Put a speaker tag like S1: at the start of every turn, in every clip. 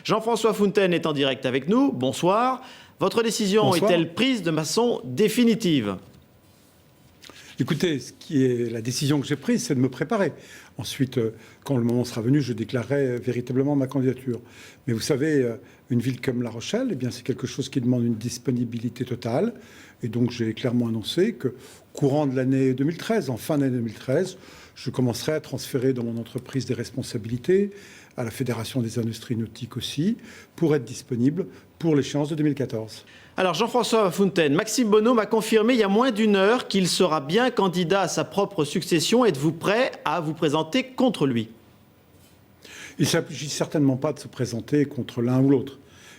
S1: Jean-François Fontaine est en direct avec nous. Bonsoir. Votre décision
S2: Bonsoir.
S1: est-elle prise de façon définitive ?
S2: Écoutez, ce qui est la décision que j'ai prise, c'est de me préparer. Ensuite, quand le moment sera venu, je déclarerai véritablement ma candidature. Mais vous savez, une ville comme La Rochelle, eh bien, c'est quelque chose qui demande une disponibilité totale. Et donc, j'ai clairement annoncé que, courant de l'année 2013, en fin d'année 2013, je commencerai à transférer dans mon entreprise des responsabilités, à la Fédération des industries nautiques aussi, pour être disponible pour l'échéance de 2014.
S1: Alors Jean-François Fontaine, Maxime Bonneau m'a confirmé il y a moins d'une heure qu'il sera bien candidat à sa propre succession. Êtes-vous prêt à vous présenter contre lui ?
S2: Il ne s'agit certainement pas de se présenter contre l'un ou l'autre.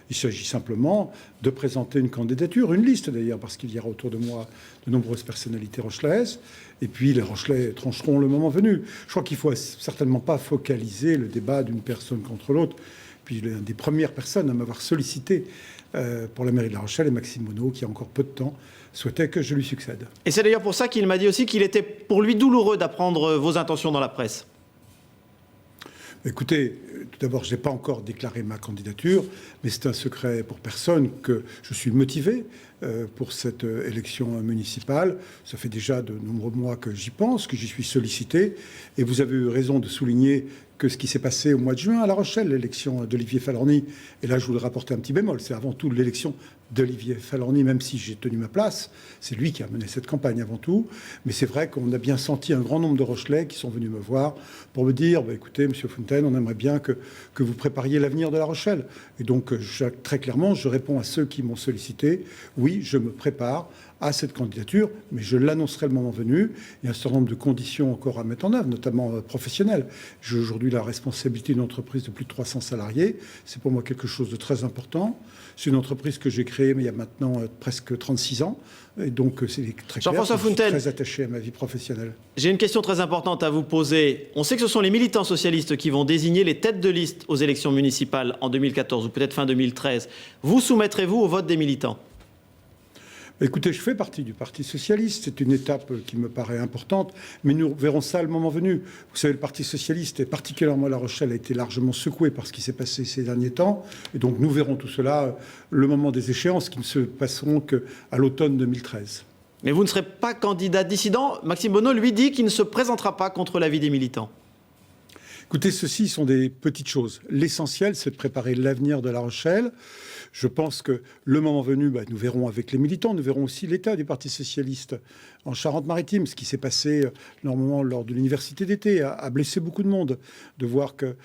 S2: Il s'agit simplement de présenter une candidature, une liste d'ailleurs, parce qu'il y aura autour de moi de nombreuses personnalités rochelaises. Et puis les Rochelais trancheront le moment venu. Je crois qu'il ne faut certainement pas focaliser le débat d'une personne contre l'autre. Puis l'une des premières personnes à m'avoir sollicité pour la mairie de La Rochelle est Maxime Bonneau, qui a encore peu de temps souhaitait que je lui succède.
S1: Et c'est d'ailleurs pour ça qu'il m'a dit aussi qu'il était pour lui douloureux d'apprendre vos intentions dans la presse.
S2: Écoutez, tout d'abord, je n'ai pas encore déclaré ma candidature, mais c'est un secret pour personne que je suis motivé pour cette élection municipale. Ça fait déjà de nombreux mois que j'y pense, que j'y suis sollicité. Et vous avez eu raison de souligner que ce qui s'est passé au mois de juin à La Rochelle, l'élection d'Olivier Falorni, et là je voudrais rapporter un petit bémol, c'est avant tout l'élection d'Olivier Falorni, même si j'ai tenu ma place, c'est lui qui a mené cette campagne avant tout, mais c'est vrai qu'on a bien senti un grand nombre de Rochelais qui sont venus me voir pour me dire, écoutez, Monsieur Fontaine, on aimerait bien que vous prépariez l'avenir de La Rochelle. Et donc, très clairement, je réponds à ceux qui m'ont sollicité, oui, je me prépare à cette candidature, mais je l'annoncerai le moment venu. Il y a un certain nombre de conditions encore à mettre en œuvre, notamment professionnelles. J'ai aujourd'hui la responsabilité d'une entreprise de plus de 300 salariés. C'est pour moi quelque chose de très important. C'est une entreprise que j'ai créée mais il y a maintenant presque 36 ans. Et donc, c'est très clair, je suis très attaché à ma vie professionnelle.
S1: J'ai une question très importante à vous poser. On sait que ce sont les militants socialistes qui vont désigner les têtes de liste aux élections municipales en 2014 ou peut-être fin 2013. Vous soumettrez-vous au vote des militants ?
S2: Écoutez, je fais partie du Parti socialiste. C'est une étape qui me paraît importante, mais nous verrons ça le moment venu. Vous savez, le Parti socialiste, et particulièrement La Rochelle, a été largement secoué par ce qui s'est passé ces derniers temps. Et donc, nous verrons tout cela le moment des échéances qui ne se passeront qu'à l'automne 2013.
S1: Mais vous ne serez pas candidat dissident. Maxime Bonneau, lui, dit qu'il ne se présentera pas contre l'avis des militants.
S2: Écoutez, ceci sont des petites choses. L'essentiel, c'est de préparer l'avenir de La Rochelle. Je pense que le moment venu, nous verrons avec les militants, nous verrons aussi l'état du Parti socialiste en Charente-Maritime. Ce qui s'est passé normalement lors de l'université d'été a blessé beaucoup de monde. De voir que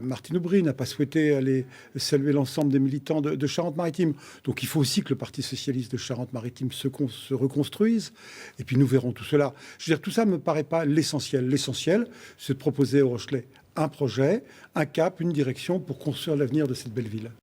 S2: Martine Aubry n'a pas souhaité aller saluer l'ensemble des militants de Charente-Maritime. Donc il faut aussi que le Parti socialiste de Charente-Maritime se reconstruise. Et puis nous verrons tout cela. Je veux dire, tout ça ne me paraît pas l'essentiel. L'essentiel, c'est de proposer aux Rochelais un projet, un cap, une direction pour construire l'avenir de cette belle ville.